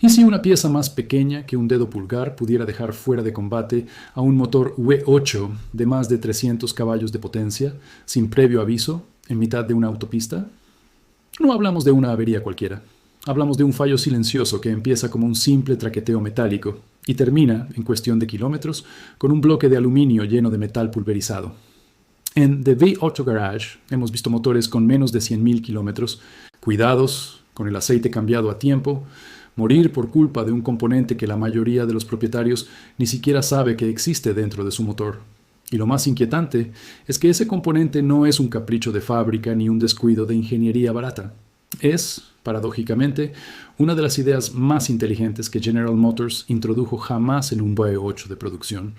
¿Y si una pieza más pequeña que un dedo pulgar pudiera dejar fuera de combate a un motor V8 de más de 300 caballos de potencia, sin previo aviso, en mitad de una autopista? No hablamos de una avería cualquiera. Hablamos de un fallo silencioso que empieza como un simple traqueteo metálico y termina, en cuestión de kilómetros, con un bloque de aluminio lleno de metal pulverizado. En The V8 Garage hemos visto motores con menos de 100.000 kilómetros, cuidados, con el aceite cambiado a tiempo, morir por culpa de un componente que la mayoría de los propietarios ni siquiera sabe que existe dentro de su motor. Y lo más inquietante es que ese componente no es un capricho de fábrica ni un descuido de ingeniería barata. Es, paradójicamente, una de las ideas más inteligentes que General Motors introdujo jamás en un V8 de producción.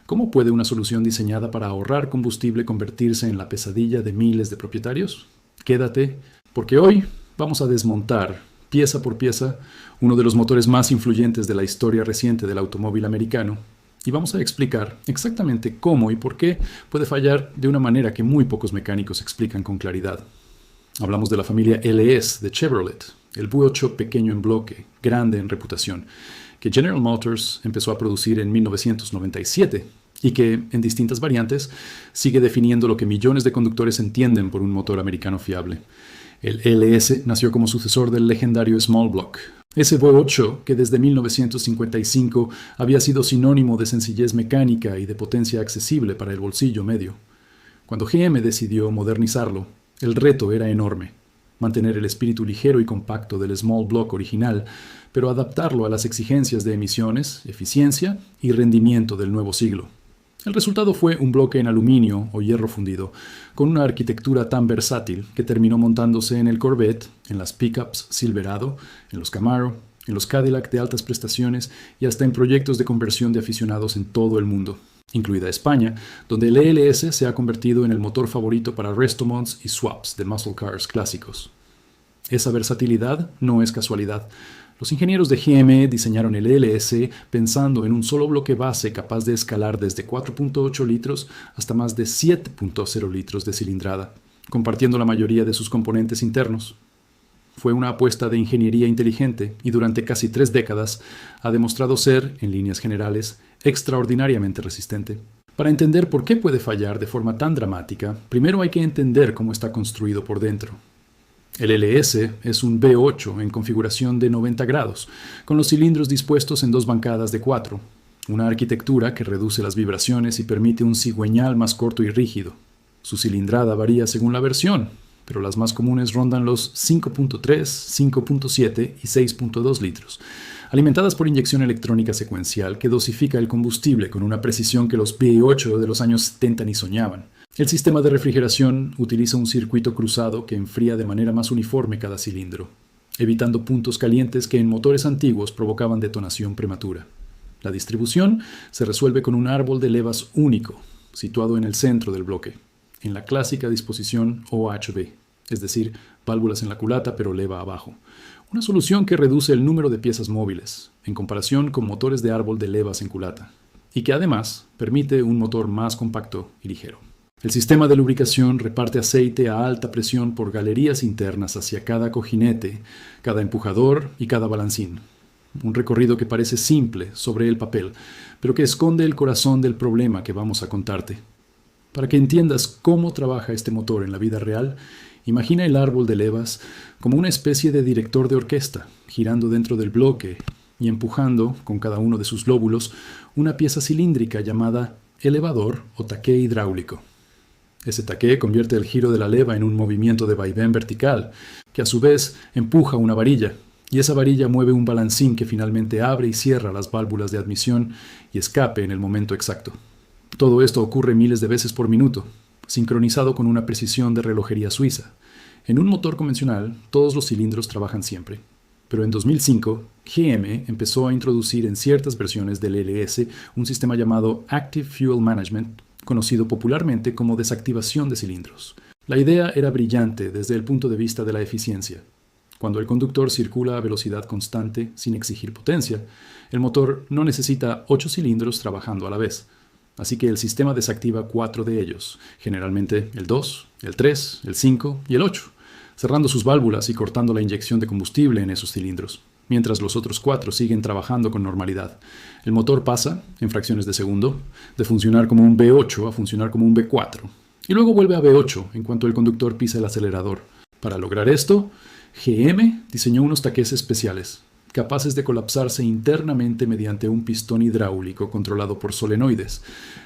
¿Cómo puede una solución diseñada para ahorrar combustible convertirse en la pesadilla de miles de propietarios? Quédate, porque hoy vamos a desmontar, pieza por pieza, uno de los motores más influyentes de la historia reciente del automóvil americano, y vamos a explicar exactamente cómo y por qué puede fallar de una manera que muy pocos mecánicos explican con claridad. Hablamos de la familia LS de Chevrolet, el V8 pequeño en bloque, grande en reputación, que General Motors empezó a producir en 1997 y que, en distintas variantes, sigue definiendo lo que millones de conductores entienden por un motor americano fiable. El LS nació como sucesor del legendario Small Block, ese V8 que desde 1955 había sido sinónimo de sencillez mecánica y de potencia accesible para el bolsillo medio. Cuando GM decidió modernizarlo, el reto era enorme: mantener el espíritu ligero y compacto del Small Block original, pero adaptarlo a las exigencias de emisiones, eficiencia y rendimiento del nuevo siglo. El resultado fue un bloque en aluminio o hierro fundido, con una arquitectura tan versátil que terminó montándose en el Corvette, en las pickups Silverado, en los Camaro, en los Cadillac de altas prestaciones y hasta en proyectos de conversión de aficionados en todo el mundo, incluida España, donde el LS se ha convertido en el motor favorito para restomonts y swaps de muscle cars clásicos. Esa versatilidad no es casualidad. Los ingenieros de GM diseñaron el LS pensando en un solo bloque base capaz de escalar desde 4.8 litros hasta más de 7.0 litros de cilindrada, compartiendo la mayoría de sus componentes internos. Fue una apuesta de ingeniería inteligente y durante casi 3 décadas ha demostrado ser, en líneas generales, extraordinariamente resistente. Para entender por qué puede fallar de forma tan dramática, primero hay que entender cómo está construido por dentro. El LS es un V8 en configuración de 90 grados, con los cilindros dispuestos en 2 bancadas de 4, una arquitectura que reduce las vibraciones y permite un cigüeñal más corto y rígido. Su cilindrada varía según la versión, pero las más comunes rondan los 5.3, 5.7 y 6.2 litros, alimentadas por inyección electrónica secuencial que dosifica el combustible con una precisión que los V8 de los años 70 ni soñaban. El sistema de refrigeración utiliza un circuito cruzado que enfría de manera más uniforme cada cilindro, evitando puntos calientes que en motores antiguos provocaban detonación prematura. La distribución se resuelve con un árbol de levas único, situado en el centro del bloque, en la clásica disposición OHB, es decir, válvulas en la culata pero leva abajo. Una solución que reduce el número de piezas móviles, en comparación con motores de árbol de levas en culata, y que además permite un motor más compacto y ligero. El sistema de lubricación reparte aceite a alta presión por galerías internas hacia cada cojinete, cada empujador y cada balancín. Un recorrido que parece simple sobre el papel, pero que esconde el corazón del problema que vamos a contarte. Para que entiendas cómo trabaja este motor en la vida real, imagina el árbol de levas como una especie de director de orquesta, girando dentro del bloque y empujando, con cada uno de sus lóbulos, una pieza cilíndrica llamada elevador o taqué hidráulico. Ese taqué convierte el giro de la leva en un movimiento de vaivén vertical, que a su vez empuja una varilla, y esa varilla mueve un balancín que finalmente abre y cierra las válvulas de admisión y escape en el momento exacto. Todo esto ocurre miles de veces por minuto, sincronizado con una precisión de relojería suiza. En un motor convencional, todos los cilindros trabajan siempre. Pero en 2005, GM empezó a introducir en ciertas versiones del LS un sistema llamado Active Fuel Management, conocido popularmente como desactivación de cilindros. La idea era brillante desde el punto de vista de la eficiencia. Cuando el conductor circula a velocidad constante sin exigir potencia, el motor no necesita 8 cilindros trabajando a la vez. Así que el sistema desactiva 4 de ellos, generalmente el 2, el 3, el 5 y el 8, cerrando sus válvulas y cortando la inyección de combustible en esos cilindros. mientras los otros 4 siguen trabajando con normalidad. El motor pasa, en fracciones de segundo, de funcionar como un V8 a funcionar como un V4, y luego vuelve a V8 en cuanto el conductor pisa el acelerador. Para lograr esto, GM diseñó unos taqués especiales, capaces de colapsarse internamente mediante un pistón hidráulico controlado por solenoides,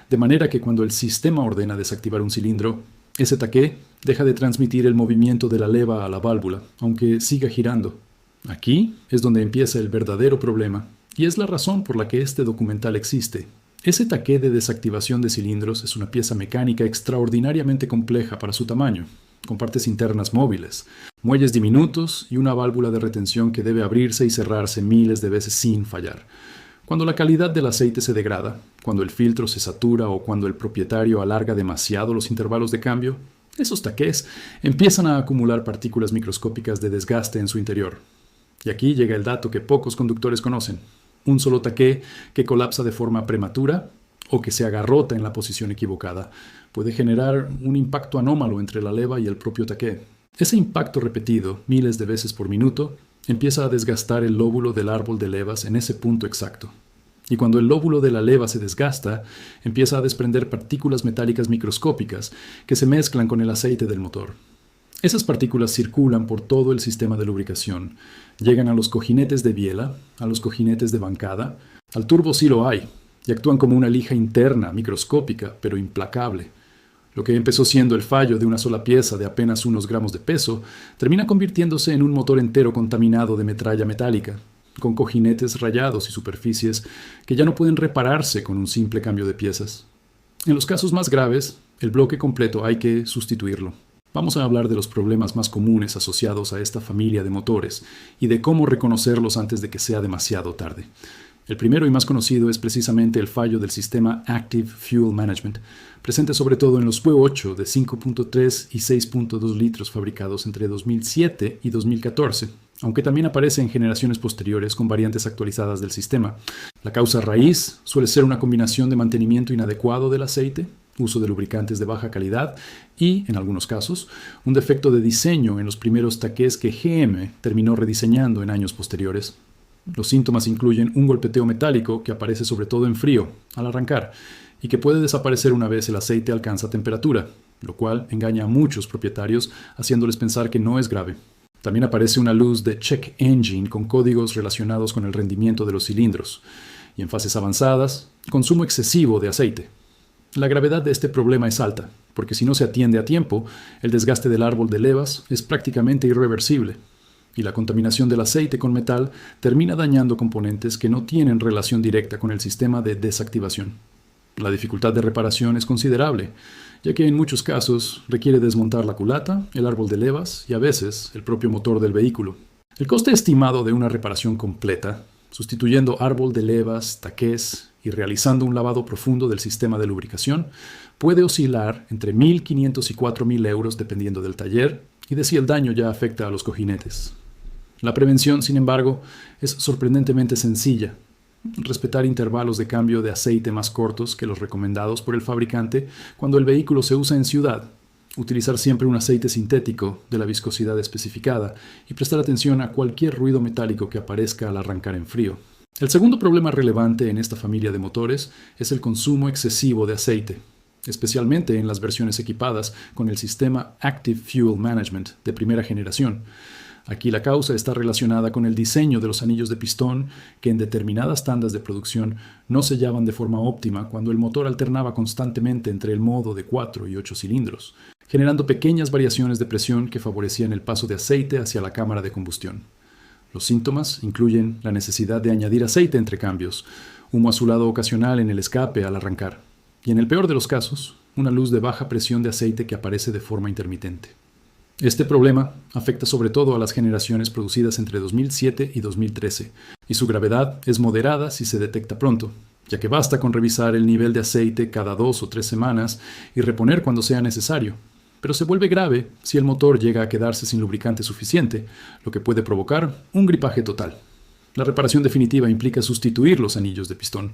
de manera que cuando el sistema ordena desactivar un cilindro, ese taqué deja de transmitir el movimiento de la leva a la válvula, aunque siga girando. Aquí es donde empieza el verdadero problema, y es la razón por la que este documental existe. Ese taqué de desactivación de cilindros es una pieza mecánica extraordinariamente compleja para su tamaño, con partes internas móviles, muelles diminutos y una válvula de retención que debe abrirse y cerrarse miles de veces sin fallar. Cuando la calidad del aceite se degrada, cuando el filtro se satura o cuando el propietario alarga demasiado los intervalos de cambio, esos taqués empiezan a acumular partículas microscópicas de desgaste en su interior. Y aquí llega el dato que pocos conductores conocen. Un solo taqué que colapsa de forma prematura o que se agarrota en la posición equivocada puede generar un impacto anómalo entre la leva y el propio taqué. Ese impacto repetido, miles de veces por minuto, empieza a desgastar el lóbulo del árbol de levas en ese punto exacto. Y cuando el lóbulo de la leva se desgasta, empieza a desprender partículas metálicas microscópicas que se mezclan con el aceite del motor. Esas partículas circulan por todo el sistema de lubricación, llegan a los cojinetes de biela, a los cojinetes de bancada, al turbo sí lo hay, y actúan como una lija interna, microscópica, pero implacable. Lo que empezó siendo el fallo de una sola pieza de apenas unos gramos de peso, termina convirtiéndose en un motor entero contaminado de metralla metálica, con cojinetes rayados y superficies que ya no pueden repararse con un simple cambio de piezas. En los casos más graves, el bloque completo hay que sustituirlo. Vamos a hablar de los problemas más comunes asociados a esta familia de motores y de cómo reconocerlos antes de que sea demasiado tarde. El primero y más conocido es precisamente el fallo del sistema Active Fuel Management, presente sobre todo en los V8 de 5.3 y 6.2 litros fabricados entre 2007 y 2014, aunque también aparece en generaciones posteriores con variantes actualizadas del sistema. La causa raíz suele ser una combinación de mantenimiento inadecuado del aceite, uso de lubricantes de baja calidad y, en algunos casos, un defecto de diseño en los primeros taqués que GM terminó rediseñando en años posteriores. Los síntomas incluyen un golpeteo metálico que aparece sobre todo en frío, al arrancar, y que puede desaparecer una vez el aceite alcanza temperatura, lo cual engaña a muchos propietarios haciéndoles pensar que no es grave. También aparece una luz de check engine con códigos relacionados con el rendimiento de los cilindros, y en fases avanzadas, consumo excesivo de aceite. La gravedad de este problema es alta, porque si no se atiende a tiempo, el desgaste del árbol de levas es prácticamente irreversible, y la contaminación del aceite con metal termina dañando componentes que no tienen relación directa con el sistema de desactivación. La dificultad de reparación es considerable, ya que en muchos casos requiere desmontar la culata, el árbol de levas y a veces el propio motor del vehículo. El coste estimado de una reparación completa, sustituyendo árbol de levas, taqués y realizando un lavado profundo del sistema de lubricación, puede oscilar entre 1.500 y 4.000 euros dependiendo del taller y de si el daño ya afecta a los cojinetes. La prevención, sin embargo, es sorprendentemente sencilla. Respetar intervalos de cambio de aceite más cortos que los recomendados por el fabricante cuando el vehículo se usa en ciudad. Utilizar siempre un aceite sintético de la viscosidad especificada y prestar atención a cualquier ruido metálico que aparezca al arrancar en frío. El segundo problema relevante en esta familia de motores es el consumo excesivo de aceite, especialmente en las versiones equipadas con el sistema Active Fuel Management de primera generación. Aquí la causa está relacionada con el diseño de los anillos de pistón que en determinadas tandas de producción no sellaban de forma óptima cuando el motor alternaba constantemente entre el modo de 4 y 8 cilindros, generando pequeñas variaciones de presión que favorecían el paso de aceite hacia la cámara de combustión. Los síntomas incluyen la necesidad de añadir aceite entre cambios, humo azulado ocasional en el escape al arrancar, y en el peor de los casos, una luz de baja presión de aceite que aparece de forma intermitente. Este problema afecta sobre todo a las generaciones producidas entre 2007 y 2013, y su gravedad es moderada si se detecta pronto, ya que basta con revisar el nivel de aceite cada 2 o 3 semanas y reponer cuando sea necesario. Pero se vuelve grave si el motor llega a quedarse sin lubricante suficiente, lo que puede provocar un gripaje total. La reparación definitiva implica sustituir los anillos de pistón,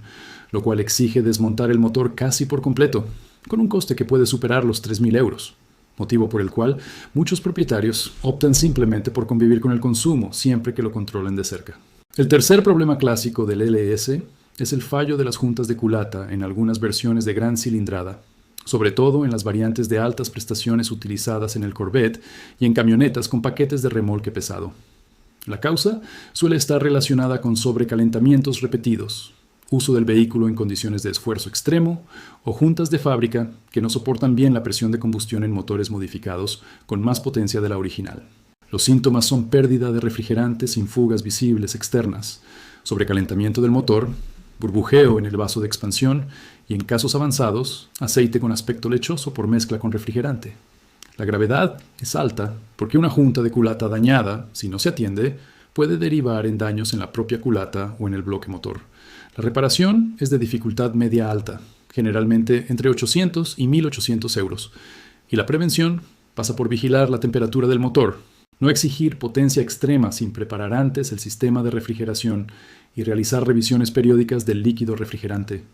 lo cual exige desmontar el motor casi por completo, con un coste que puede superar los 3.000 euros, motivo por el cual muchos propietarios optan simplemente por convivir con el consumo siempre que lo controlen de cerca. El tercer problema clásico del LS es el fallo de las juntas de culata en algunas versiones de gran cilindrada, sobre todo en las variantes de altas prestaciones utilizadas en el Corvette y en camionetas con paquetes de remolque pesado. La causa suele estar relacionada con sobrecalentamientos repetidos, uso del vehículo en condiciones de esfuerzo extremo o juntas de fábrica que no soportan bien la presión de combustión en motores modificados con más potencia de la original. Los síntomas son pérdida de refrigerante sin fugas visibles externas, sobrecalentamiento del motor, burbujeo en el vaso de expansión y, en casos avanzados, aceite con aspecto lechoso por mezcla con refrigerante. La gravedad es alta porque una junta de culata dañada, si no se atiende, puede derivar en daños en la propia culata o en el bloque motor. La reparación es de dificultad media alta, generalmente entre 800 y 1.800 euros, y la prevención pasa por vigilar la temperatura del motor, no exigir potencia extrema sin preparar antes el sistema de refrigeración y realizar revisiones periódicas del líquido refrigerante.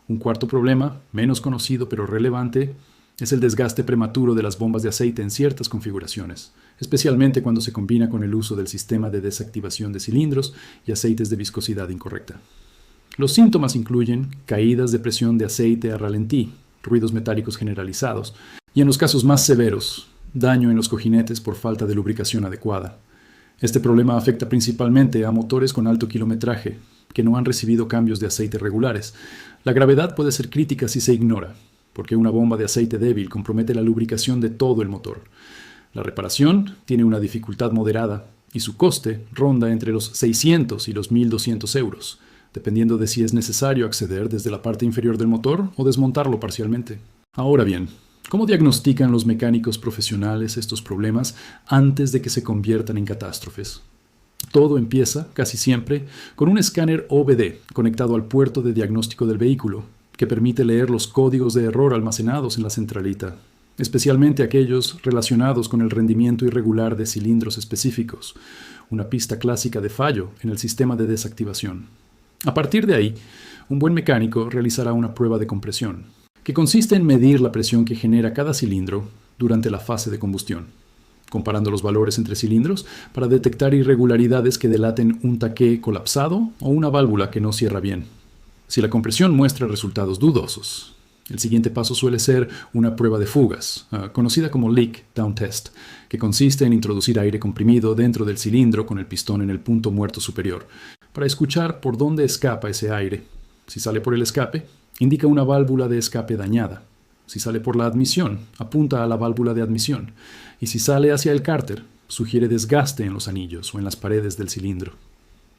Un cuarto problema, menos conocido pero relevante, es el desgaste prematuro de las bombas de aceite en ciertas configuraciones, especialmente cuando se combina con el uso del sistema de desactivación de cilindros y aceites de viscosidad incorrecta. Los síntomas incluyen caídas de presión de aceite a ralentí, ruidos metálicos generalizados y, en los casos más severos, daño en los cojinetes por falta de lubricación adecuada. Este problema afecta principalmente a motores con alto kilometraje, que no han recibido cambios de aceite regulares. La gravedad puede ser crítica si se ignora, porque una bomba de aceite débil compromete la lubricación de todo el motor. La reparación tiene una dificultad moderada y su coste ronda entre los 600 y los 1.200 euros, dependiendo de si es necesario acceder desde la parte inferior del motor o desmontarlo parcialmente. Ahora bien, ¿cómo diagnostican los mecánicos profesionales estos problemas antes de que se conviertan en catástrofes? Todo empieza, casi siempre, con un escáner OBD conectado al puerto de diagnóstico del vehículo, que permite leer los códigos de error almacenados en la centralita, especialmente aquellos relacionados con el rendimiento irregular de cilindros específicos, una pista clásica de fallo en el sistema de desactivación. A partir de ahí, un buen mecánico realizará una prueba de compresión, que consiste en medir la presión que genera cada cilindro durante la fase de combustión, comparando los valores entre cilindros para detectar irregularidades que delaten un taqué colapsado o una válvula que no cierra bien. Si la compresión muestra resultados dudosos, el siguiente paso suele ser una prueba de fugas, conocida como leak down test, que consiste en introducir aire comprimido dentro del cilindro con el pistón en el punto muerto superior, para escuchar por dónde escapa ese aire. Si sale por el escape, indica una válvula de escape dañada. Si sale por la admisión, apunta a la válvula de admisión. Y si sale hacia el cárter, sugiere desgaste en los anillos o en las paredes del cilindro.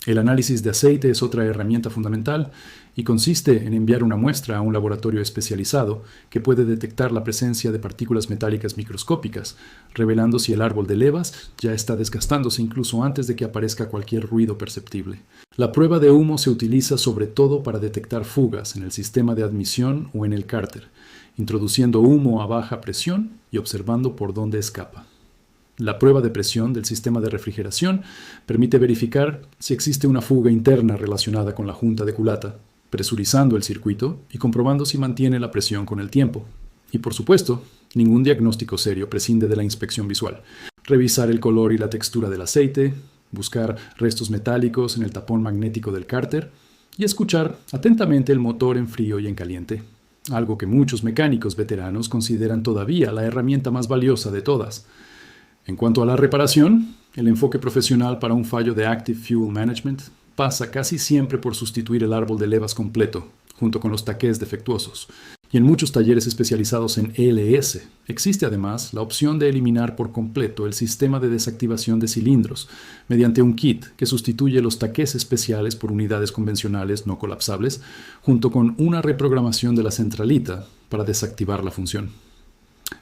El análisis de aceite es otra herramienta fundamental y consiste en enviar una muestra a un laboratorio especializado que puede detectar la presencia de partículas metálicas microscópicas, revelando si el árbol de levas ya está desgastándose incluso antes de que aparezca cualquier ruido perceptible. La prueba de humo se utiliza sobre todo para detectar fugas en el sistema de admisión o en el cárter, introduciendo humo a baja presión y observando por dónde escapa. La prueba de presión del sistema de refrigeración permite verificar si existe una fuga interna relacionada con la junta de culata, presurizando el circuito y comprobando si mantiene la presión con el tiempo. Y por supuesto, ningún diagnóstico serio prescinde de la inspección visual. Revisar el color y la textura del aceite, buscar restos metálicos en el tapón magnético del cárter y escuchar atentamente el motor en frío y en caliente, algo que muchos mecánicos veteranos consideran todavía la herramienta más valiosa de todas. En cuanto a la reparación, el enfoque profesional para un fallo de Active Fuel Management pasa casi siempre por sustituir el árbol de levas completo, junto con los taqués defectuosos. Y en muchos talleres especializados en LS, existe además la opción de eliminar por completo el sistema de desactivación de cilindros mediante un kit que sustituye los taqués especiales por unidades convencionales no colapsables, junto con una reprogramación de la centralita para desactivar la función.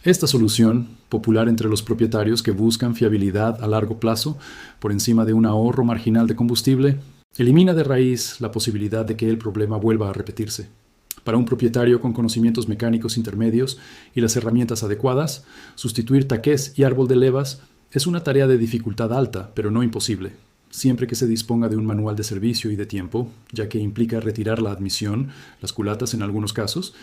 Esta solución, popular entre los propietarios que buscan fiabilidad a largo plazo por encima de un ahorro marginal de combustible, elimina de raíz la posibilidad de que el problema vuelva a repetirse. Para un propietario con conocimientos mecánicos intermedios y las herramientas adecuadas, sustituir taqués y árbol de levas es una tarea de dificultad alta, pero no imposible, siempre que se disponga de un manual de servicio y de tiempo, ya que implica retirar la admisión, las culatas en algunos casos,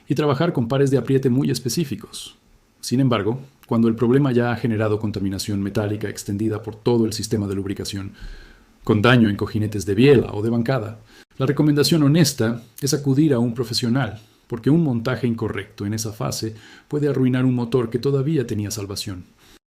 y trabajar con pares de apriete muy específicos. Sin embargo, cuando el problema ya ha generado contaminación metálica extendida por todo el sistema de lubricación, con daño en cojinetes de biela o de bancada. La recomendación honesta es acudir a un profesional, porque un montaje incorrecto en esa fase puede arruinar un motor que todavía tenía salvación.